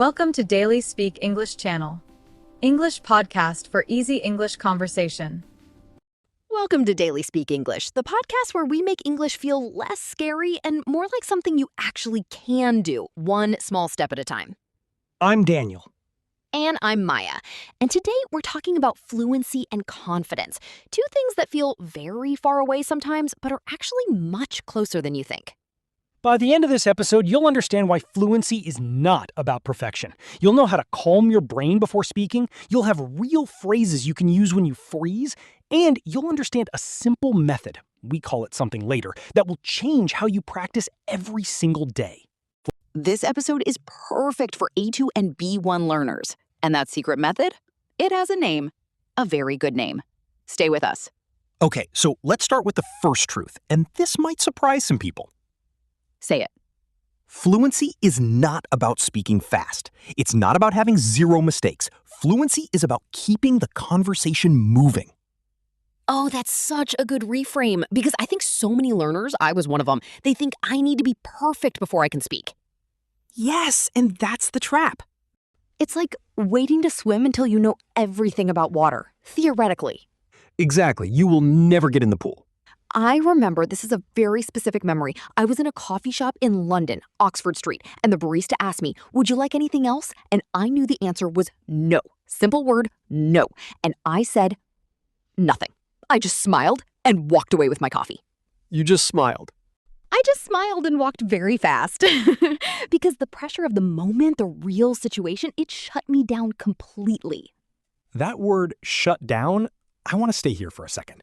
Welcome to Daily Speak English channel. English podcast for easy English conversation. Welcome to Daily Speak English, the podcast where we make English feel less scary and more like something you actually can do, one small step at a time. I'm Daniel. And I'm Maya. And today we're talking about fluency and confidence, two things that feel very far away sometimes, but are actually much closer than you think. By the end of this episode, you'll understand why fluency is not about perfection. You'll know how to calm your brain before speaking, you'll have real phrases you can use when you freeze, and you'll understand a simple method, we call it something later, that will change how you practice every single day. This episode is perfect for A2 and B1 learners. And that secret method? It has a name. A very good name. Stay with us. Okay, so let's start with the first truth, and this might surprise some people. Say it. Fluency is not about speaking fast. It's not about having zero mistakes. Fluency is about keeping the conversation moving. Oh, that's such a good reframe, because I think so many learners, I was one of them, they think I need to be perfect before I can speak. Yes, and that's the trap. It's like waiting to swim until you know everything about water, theoretically. Exactly, you will never get in the pool. I remember, this is a very specific memory, I was in a coffee shop in London, Oxford Street, and the barista asked me, "Would you like anything else?" And I knew the answer was no. Simple word, no. And I said, nothing. I just smiled and walked away with my coffee. You just smiled. I just smiled and walked very fast. Because the pressure of the moment, the real situation, it shut me down completely. That word, shut down, I want to stay here for a second.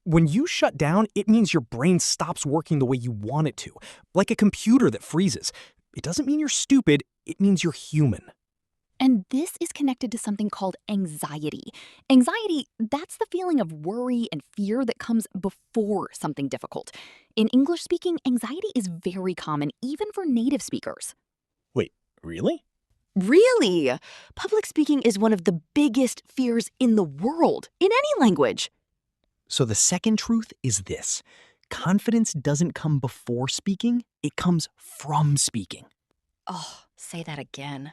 When you shut down, it means your brain stops working the way you want it to, like a computer that freezes. It doesn't mean you're stupid, it means you're human. And this is connected to something called anxiety. Anxiety, that's the feeling of worry and fear that comes before something difficult. In English speaking, anxiety is very common, even for native speakers. Wait, really? Really? Public speaking is one of the biggest fears in the world, in any language. So the second truth is this. Confidence doesn't come before speaking, it comes from speaking. Oh, say that again.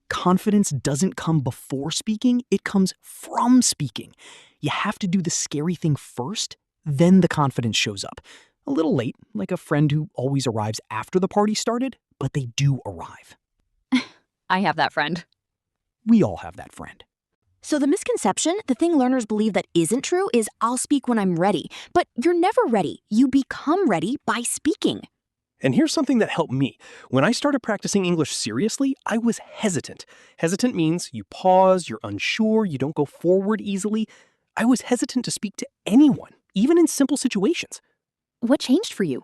Confidence doesn't come before speaking, it comes from speaking. You have to do the scary thing first, then the confidence shows up. A little late, like a friend who always arrives after the party started, but they do arrive. I have that friend. We all have that friend. So the misconception, the thing learners believe that isn't true, is I'll speak when I'm ready. But you're never ready. You become ready by speaking. And here's something that helped me. When I started practicing English seriously, I was hesitant. Hesitant means you pause, you're unsure, you don't go forward easily. I was hesitant to speak to anyone, even in simple situations. What changed for you?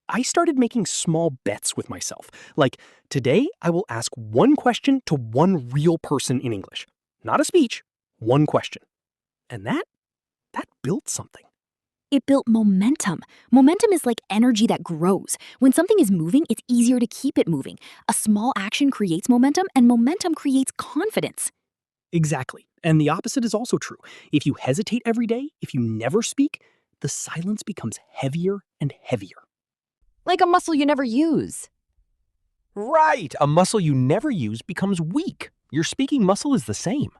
I started making small bets with myself. Like, today I will ask one question to one real person in English. Not a speech, one question. And that built something. It built momentum. Momentum is like energy that grows. When something is moving, it's easier to keep it moving. A small action creates momentum, and momentum creates confidence. Exactly. And the opposite is also true. If you hesitate every day, if you never speak, the silence becomes heavier and heavier. Like a muscle you never use. Right! A muscle you never use becomes weak. Your speaking muscle is the same.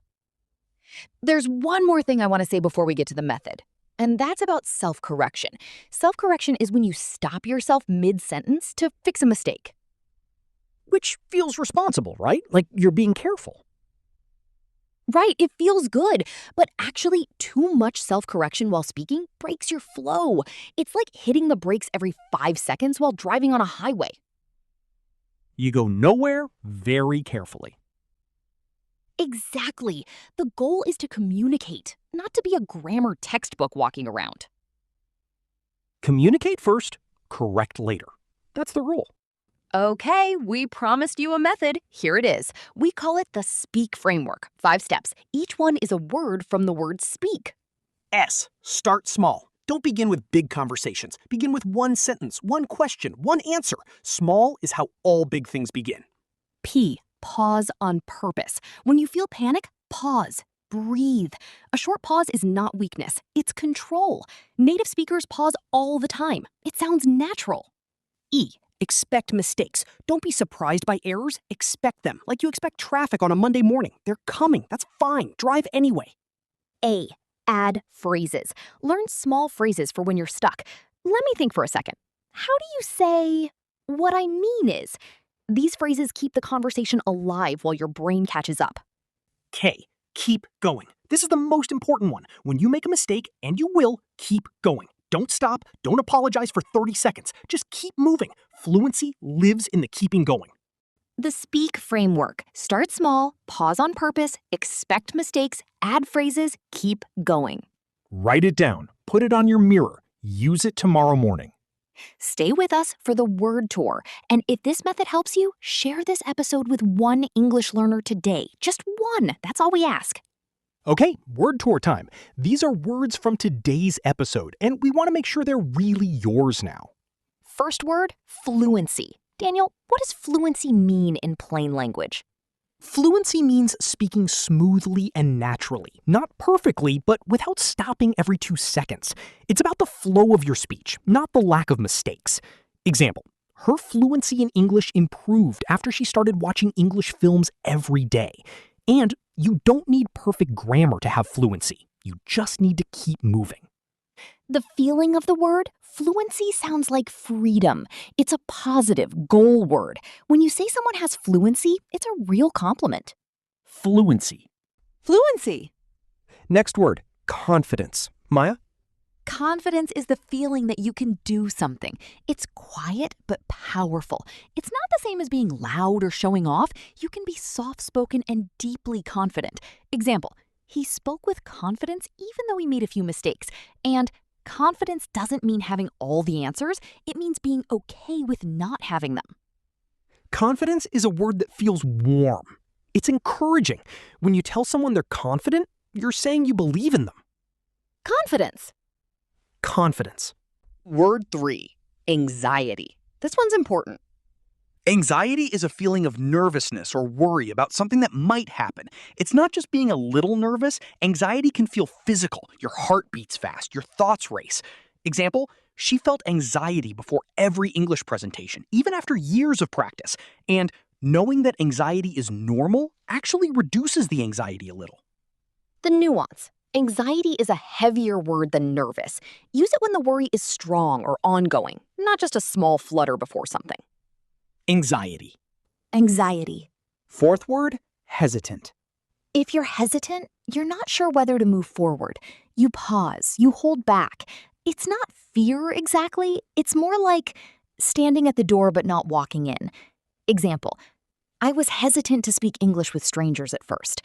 There's one more thing I want to say before we get to the method. And that's about self-correction. Self-correction is when you stop yourself mid-sentence to fix a mistake. Which feels responsible, right? Like you're being careful. Right, it feels good. But actually, too much self-correction while speaking breaks your flow. It's like hitting the brakes every 5 seconds while driving on a highway. You go nowhere very carefully. Exactly. The goal is to communicate, not to be a grammar textbook walking around. Communicate first, correct later. That's the rule. Okay, we promised you a method. Here it is. We call it the SPEAK framework. 5 steps. Each one is a word from the word speak. S. Start small. Don't begin with big conversations. Begin with one sentence, one question, one answer. Small is how all big things begin. P. Pause on purpose. When you feel panic, pause. Breathe. A short pause is not weakness. It's control. Native speakers pause all the time. It sounds natural. E. Expect mistakes. Don't be surprised by errors. Expect them, like you expect traffic on a Monday morning. They're coming. That's fine. Drive anyway. A. Add phrases. Learn small phrases for when you're stuck. Let me think for a second. How do you say, "What I mean is"? These phrases keep the conversation alive while your brain catches up. K. Keep going. This is the most important one. When you make a mistake, and you will, keep going. Don't stop. Don't apologize for 30 seconds. Just keep moving. Fluency lives in the keeping going. The Speak framework. Start small, pause on purpose, expect mistakes, add phrases, keep going. Write it down. Put it on your mirror. Use it tomorrow morning. Stay with us for the word tour. And if this method helps you, share this episode with one English learner today. Just one. That's all we ask. Okay, word tour time. These are words from today's episode, and we want to make sure they're really yours now. First word, fluency. Daniel, what does fluency mean in plain language? Fluency means speaking smoothly and naturally. Not perfectly, but without stopping every 2 seconds. It's about the flow of your speech, not the lack of mistakes. Example, her fluency in English improved after she started watching English films every day. And you don't need perfect grammar to have fluency. You just need to keep moving. The feeling of the word, fluency sounds like freedom. It's a positive goal word. When you say someone has fluency, it's a real compliment. Fluency. Fluency. Next word, confidence. Maya? Confidence is the feeling that you can do something. It's quiet but powerful. It's not the same as being loud or showing off. You can be soft-spoken and deeply confident. Example, he spoke with confidence even though he made a few mistakes. And confidence doesn't mean having all the answers. It means being okay with not having them. Confidence is a word that feels warm. It's encouraging. When you tell someone they're confident, you're saying you believe in them. Confidence. Confidence. Word 3, anxiety. This one's important. Anxiety is a feeling of nervousness or worry about something that might happen. It's not just being a little nervous. Anxiety can feel physical. Your heart beats fast. Your thoughts race. Example, she felt anxiety before every English presentation, even after years of practice. And knowing that anxiety is normal actually reduces the anxiety a little. The nuance. Anxiety is a heavier word than nervous. Use it when the worry is strong or ongoing, not just a small flutter before something. Anxiety. Anxiety. Fourth word, hesitant. If you're hesitant, you're not sure whether to move forward. You pause, you hold back. It's not fear exactly. It's more like standing at the door but not walking in. Example, I was hesitant to speak English with strangers at first.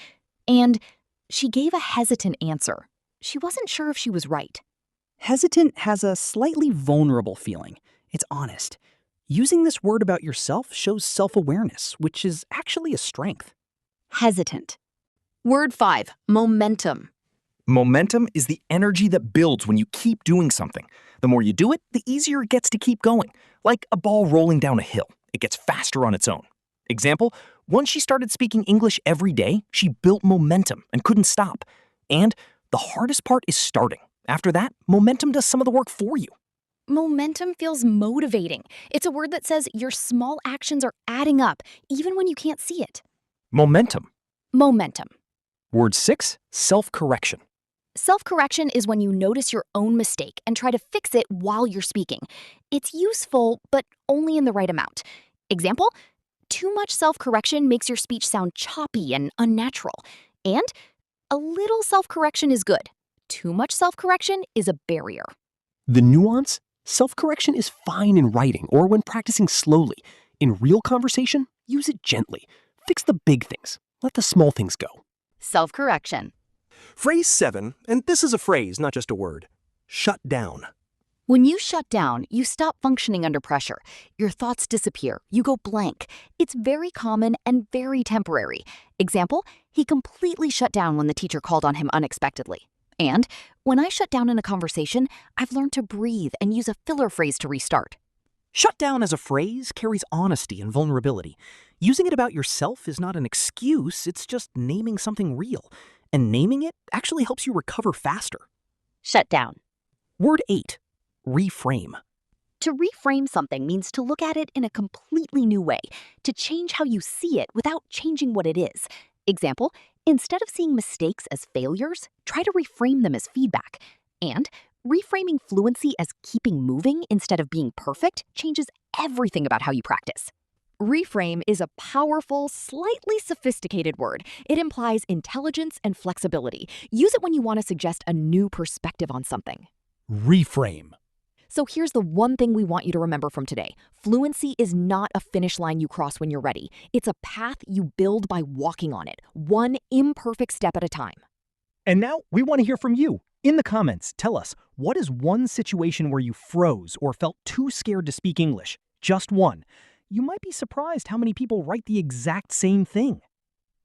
And she gave a hesitant answer. She wasn't sure if she was right. Hesitant has a slightly vulnerable feeling. It's honest. Using this word about yourself shows self-awareness, which is actually a strength. Hesitant. Word 5, momentum. Momentum is the energy that builds when you keep doing something. The more you do it, the easier it gets to keep going. Like a ball rolling down a hill. It gets faster on its own. Example, once she started speaking English every day, she built momentum and couldn't stop. And the hardest part is starting. After that, momentum does some of the work for you. Momentum feels motivating. It's a word that says your small actions are adding up, even when you can't see it. Momentum. Momentum. Word 6, self-correction. Self-correction is when you notice your own mistake and try to fix it while you're speaking. It's useful, but only in the right amount. Example, too much self-correction makes your speech sound choppy and unnatural. And a little self-correction is good. Too much self-correction is a barrier. The nuance? Self-correction is fine in writing or when practicing slowly. In real conversation, use it gently. Fix the big things. Let the small things go. Self-correction. Phrase 7, and this is a phrase, not just a word. Shut down. When you shut down, you stop functioning under pressure. Your thoughts disappear. You go blank. It's very common and very temporary. Example, he completely shut down when the teacher called on him unexpectedly. And when I shut down in a conversation, I've learned to breathe and use a filler phrase to restart. Shut down as a phrase carries honesty and vulnerability. Using it about yourself is not an excuse, it's just naming something real. And naming it actually helps you recover faster. Shut down. Word 8, reframe. To reframe something means to look at it in a completely new way, to change how you see it without changing what it is. Example, instead of seeing mistakes as failures, try to reframe them as feedback. And reframing fluency as keeping moving instead of being perfect changes everything about how you practice. Reframe is a powerful, slightly sophisticated word. It implies intelligence and flexibility. Use it when you want to suggest a new perspective on something. Reframe. So here's the one thing we want you to remember from today. Fluency is not a finish line you cross when you're ready. It's a path you build by walking on it, one imperfect step at a time. And now we want to hear from you. In the comments, tell us, what is one situation where you froze or felt too scared to speak English? Just one. You might be surprised how many people write the exact same thing.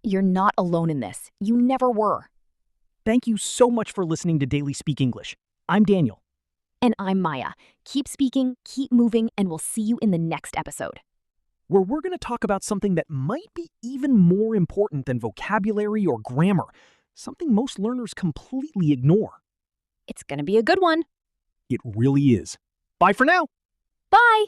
You're not alone in this. You never were. Thank you so much for listening to Daily Speak English. I'm Daniel. And I'm Maya. Keep speaking, keep moving, and we'll see you in the next episode, Where we're going to talk about something that might be even more important than vocabulary or grammar, something most learners completely ignore. It's going to be a good one. It really is. Bye for now. Bye!